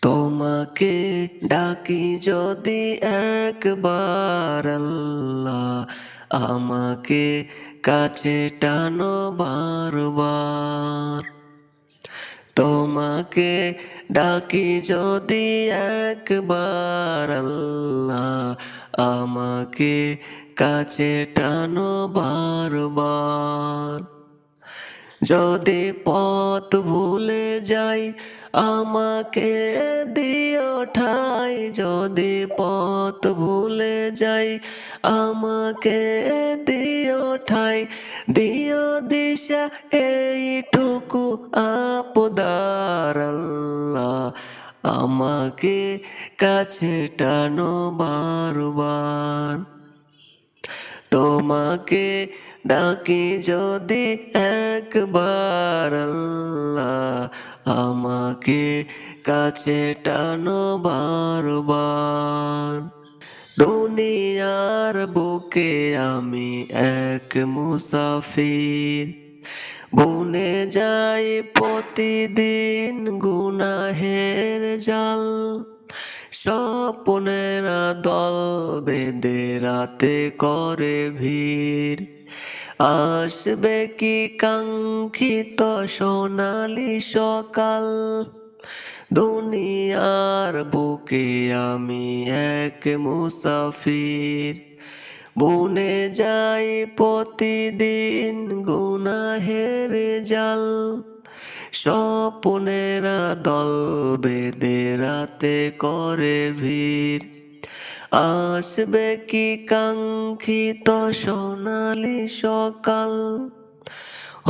তোমাকে ডাকি যদি একবার আল্লাহ, আমাকে কাছে টানো বারবার। তোমাকে ডাকি যদি একবার আল্লাহ, আমাকে কাছে টানো বারবার। যদি পথ ভুলে যাই আমাকে দিও ঠাই, যদি পথ ভুলে যাই আমাকে দিও ঠাই, দিও দিশা এইটুকু আপদার আল্লাহ, আমাকে কাছে টানো বারবার। তোমাকে ডাকি যদি একবার আল্লাহ, আমাকে কাছে টানো বারবার। দুনিয়ার বুকে আমি এক মুসাফির, বুনে যাই প্রতিদিন গুনাহের জাল। স্বপ্নেরা দল বেঁধে রাতে করে ভিড়, আসবে কি কাঙ্ক্ষিত সোনালি সকাল। দুনিয়ার বুকে আমি এক মুসাফির, বুনে যাই প্রতিদিন গুনাহের জাল। স্বপ্নেরা দল বেঁধে রাতে করে ভিড়, আসবে কি কাঙ্ক্ষিত সোনালি সকাল।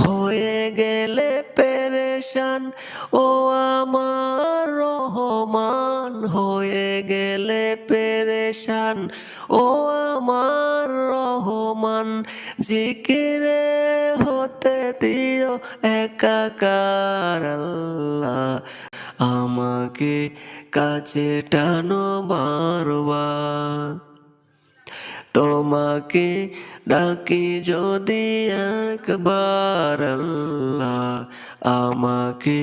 হয়ে গেলে পেরেশান ও আমার রহমান, হয়ে গেলে পেরেশান ও আমার রহমান। জিকিরে হতে দিও একাকার আল্লাহ, আমাকে কাছে টানো বারবার। তোমাকে ডাকি যদি একবার আল্লাহ, আমাকে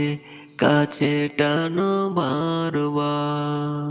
কাছে টানো বারবার।